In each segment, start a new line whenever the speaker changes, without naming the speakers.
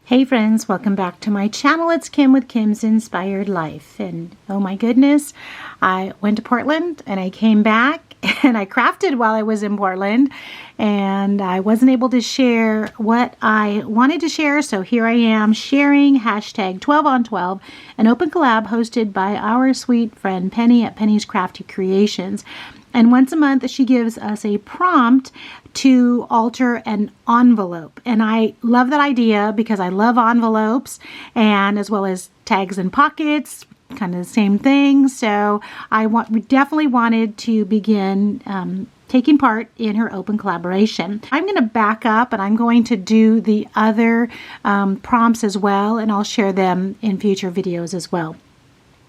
Hey friends, welcome back to my channel. It's Kim with Kim's Inspired Life. And oh my goodness, I went to Portland and I came back and I crafted while I was in Portland and I wasn't able to share what I wanted to share. So here I am sharing hashtag 12 on 12, an open collab hosted by our sweet friend Penny at Penny's Crafty Creations. And once a month, she gives us a prompt to alter an envelope. And I love that idea because I love envelopes, and as well as tags and pockets, kind of the same thing. So we definitely wanted to begin taking part in her open collaboration. I'm going to back up and I'm going to do the other prompts as well, and I'll share them in future videos as well.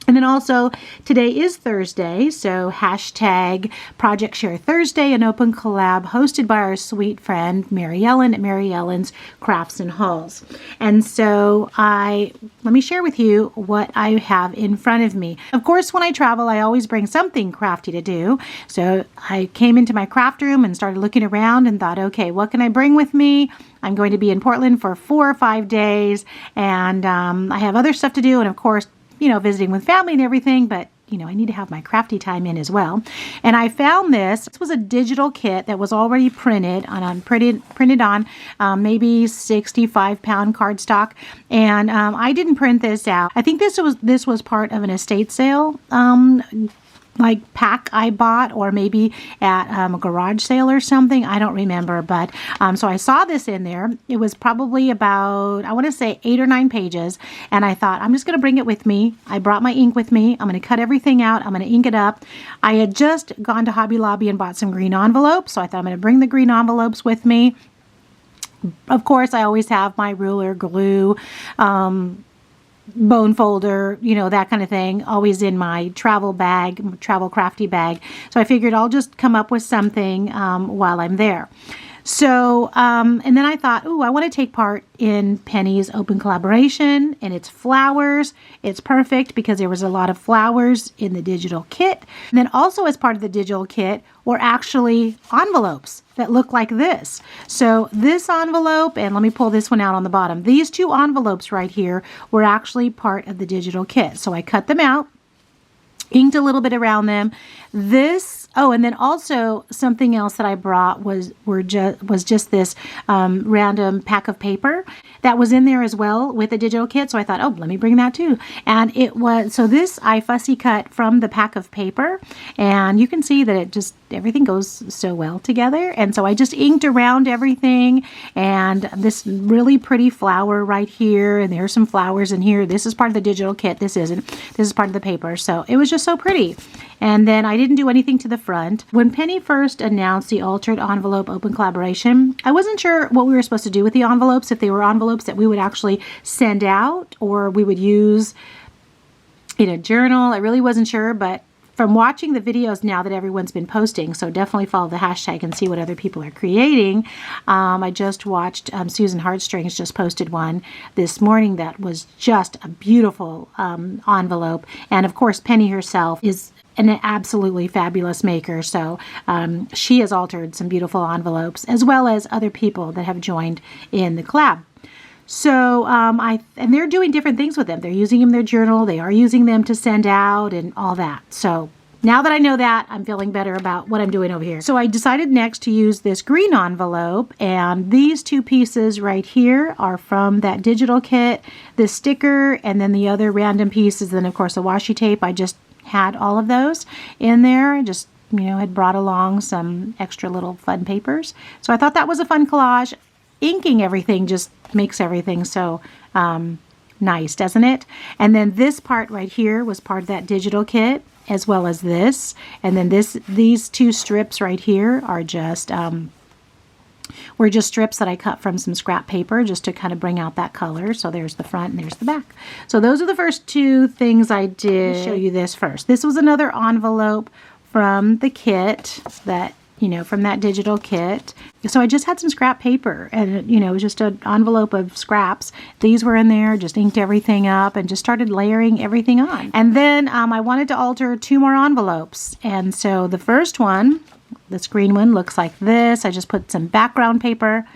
And then also, today is Thursday, so hashtag Project Share Thursday, an open collab hosted by our sweet friend Mary Ellen at Mary Ellen's Crafts and Hauls. And so let me share with you what I have in front of me. Of course, when I travel, I always bring something crafty to do. So I came into my craft room and started looking around and thought, okay, what can I bring with me? I'm going to be in Portland for 4 or 5 days, and I have other stuff to do, and of course, visiting with family and everything, but I need to have my crafty time in as well. And I found this. This was a digital kit that was already printed on maybe 65-pound cardstock. And I didn't print this out. I think this was part of an estate sale like pack I bought, or maybe at a garage sale or something. I don't remember, but so I saw this in there. It was probably about, I want to say 8 or 9 pages, and I thought, I'm just going to bring it with me. I brought my ink with me. I'm going to cut everything out. I'm going to ink it up. I had just gone to Hobby Lobby and bought some green envelopes, so I thought I'm going to bring the green envelopes with me. Of course, I always have my ruler, glue, bone folder, that kind of thing, always in my travel crafty bag. So I figured I'll just come up with something while I'm there. So, and then I thought, I want to take part in Penny's open collaboration, and it's flowers. It's perfect because there was a lot of flowers in the digital kit. And then also as part of the digital kit were actually envelopes that look like this. So this envelope, and let me pull this one out on the bottom. These 2 envelopes right here were actually part of the digital kit. So I cut them out, inked a little bit around them. And then also something else that I brought was just this random pack of paper that was in there as well with the digital kit. So I thought, let me bring that too. And this I fussy cut from the pack of paper, and you can see that everything goes so well together. And so I just inked around everything, and this really pretty flower right here, and there's some flowers in here. This is part of the digital kit. This isn't. This is part of the paper. So it was just so pretty. And then I didn't do anything to the front. When Penny first announced the Altered Envelope Open Collaboration, I wasn't sure what we were supposed to do with the envelopes, if they were envelopes that we would actually send out or we would use in a journal. I really wasn't sure, but from watching the videos now that everyone's been posting, so definitely follow the hashtag and see what other people are creating. I just watched Susan Heartstrings just posted one this morning that was just a beautiful envelope. And of course, Penny herself is an absolutely fabulous maker. So she has altered some beautiful envelopes, as well as other people that have joined in the collab. So, and they're doing different things with them. They're using them in their journal. They are using them to send out and all that. So now that I know that, I'm feeling better about what I'm doing over here. So I decided next to use this green envelope, and these 2 pieces right here are from that digital kit, this sticker, and then the other random pieces, and of course the washi tape. I just had all of those in there. I just, had brought along some extra little fun papers. So I thought that was a fun collage. Inking everything just makes everything so nice, doesn't it? And then this part right here was part of that digital kit, as well as this. And then these 2 strips right here are just were just strips that I cut from some scrap paper just to kind of bring out that color. So there's the front and there's the back. So those are the first 2 things I did. I'll show you this first. This was another envelope from the kit that, from that digital kit. So I just had some scrap paper, and it was just an envelope of scraps. These were in there, just inked everything up and just started layering everything on. And then I wanted to alter 2 more envelopes. And so the first one, this green one, looks like this. I just put some background paper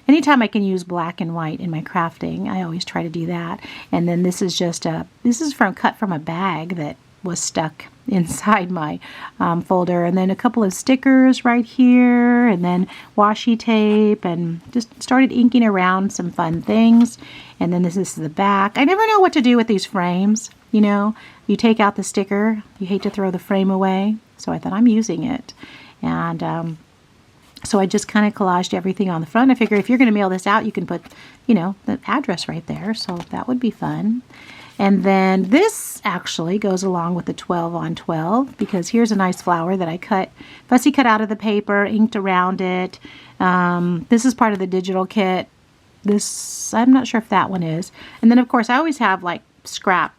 anytime I can use black and white in my crafting, I always try to do that. And then this is just cut from a bag that was stuck inside my folder, and then a couple of stickers right here, and then washi tape, and just started inking around some fun things. And then this is the back. I never know what to do with these frames. You know, you take out the sticker, you hate to throw the frame away, so I thought I'm using it. And so I just kind of collaged everything on the front. I figure if you're going to mail this out, you can put, you know, the address right there, so that would be fun. And then this actually goes along with the 12 on 12, because here's a nice flower that I fussy cut out of the paper, inked around it. This is part of the digital kit. This, I'm not sure if that one is. And then of course I always have like scrap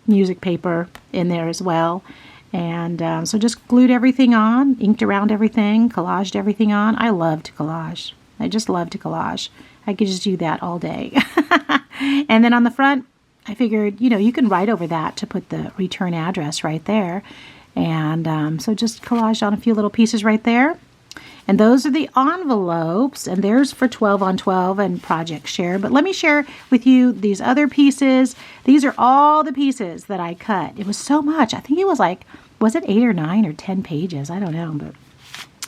music paper in there as well. And so just glued everything on, inked around everything, collaged everything on. I love to collage. I just love to collage. I could just do that all day. And then on the front, I figured, you know, you can write over that to put the return address right there. And so just collaged on a few little pieces right there. And those are the envelopes, and there's for 12 on 12 and Project Share. But let me share with you these other pieces. These are all the pieces that I cut. It was so much. I think it was like, was it 8 or 9 or 10 pages? I don't know, but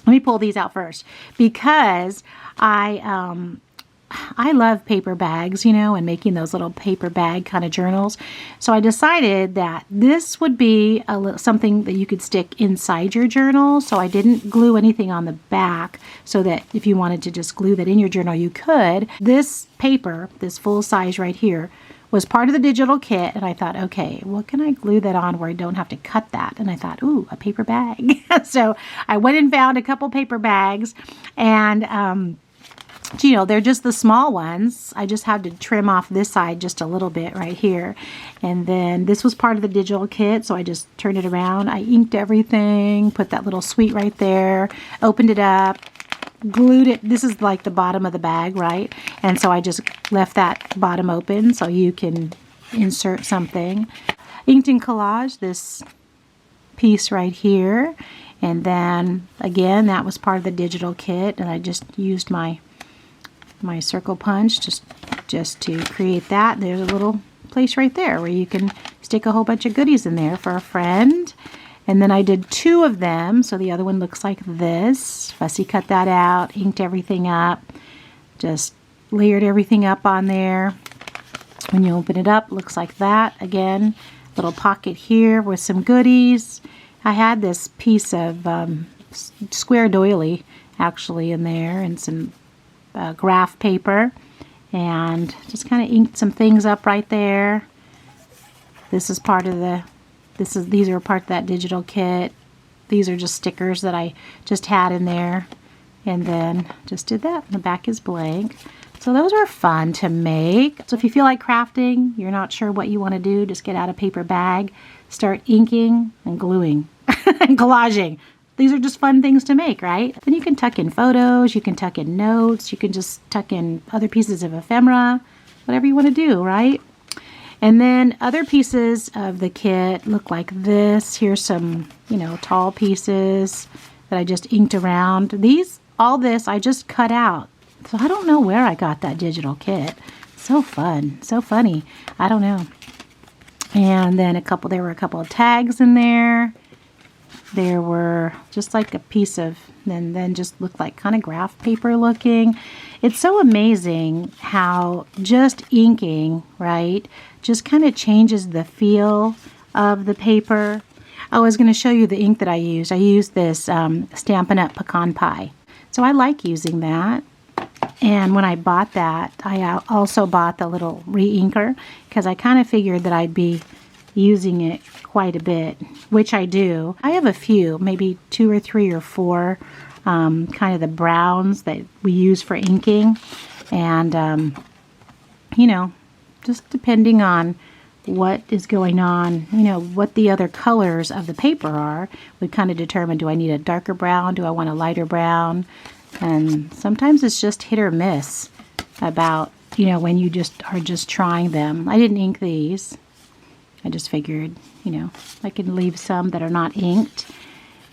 let me pull these out first, because I love paper bags, you know, and making those little paper bag kind of journals. So I decided that this would be something that you could stick inside your journal. So I didn't glue anything on the back, so that if you wanted to just glue that in your journal, you could. This paper, this full size right here, was part of the digital kit. And I thought, okay, what can I glue that on where I don't have to cut that? And I thought, ooh, a paper bag. So I went and found a couple paper bags, and you know, they're just the small ones. I just had to trim off this side just a little bit right here. And then this was part of the digital kit, so I just turned it around. I inked everything, put that little suite right there, opened it up, glued it. This is like the bottom of the bag, right? And so I just left that bottom open so you can insert something. Inked and collage this piece right here. And then again, that was part of the digital kit, and I just used my circle punch just to create that. There's a little place right there where you can stick a whole bunch of goodies in there for a friend. And then I did 2 of them, so the other one looks like this. Fussy cut that out, inked everything up, just layered everything up on there. When you open it up, it looks like that. Again, little pocket here with some goodies. I had this piece of square doily actually in there, and some graph paper, and just kind of inked some things up right there. This is part of these are part of that digital kit. These are just stickers that I just had in there, and then just did that. The back is blank. So those are fun to make. So if you feel like crafting, you're not sure what you want to do, just get out a paper bag, start inking and gluing and collaging. These are just fun things to make, right? Then you can tuck in photos, you can tuck in notes, you can just tuck in other pieces of ephemera, whatever you want to do, right? And then other pieces of the kit look like this. Here's some, you know, tall pieces that I just inked around. All this I just cut out. So I don't know where I got that digital kit. So fun, so funny. I don't know. And then there were a couple of tags in there. There were just like a piece of, and then just looked like kind of graph paper looking. It's so amazing how just inking, right, just kind of changes the feel of the paper. I was going to show you the ink that I used. I used this Stampin' Up pecan pie. So I like using that. And when I bought that, I also bought the little re-inker, because I kind of figured that I'd be using it quite a bit, which I do. I have a few, maybe 2 or 3 or 4 kind of the browns that we use for inking. And, you know, just depending on what is going on, you know, what the other colors of the paper are, would kind of determine, do I need a darker brown? Do I want a lighter brown? And sometimes it's just hit or miss about, you know, when you are just trying them. I didn't ink these. I just figured, you know, I can leave some that are not inked.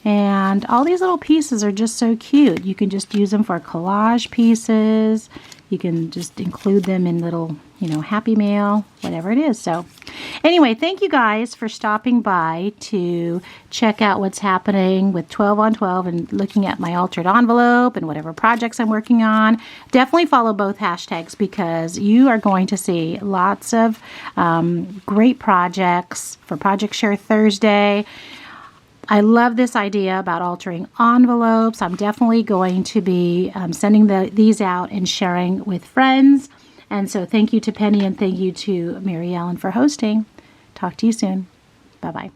And all these little pieces are just so cute. You can just use them for collage pieces. you can just include them in little, Happy Mail, whatever it is. So anyway, thank you guys for stopping by to check out what's happening with 12 on 12 and looking at my altered envelope and whatever projects I'm working on. Definitely follow both hashtags because you are going to see lots of great projects for Project Share Thursday. I love this idea about altering envelopes. I'm definitely going to be sending these out and sharing with friends. And so thank you to Penny and thank you to Mary Ellen for hosting. Talk to you soon. Bye-bye.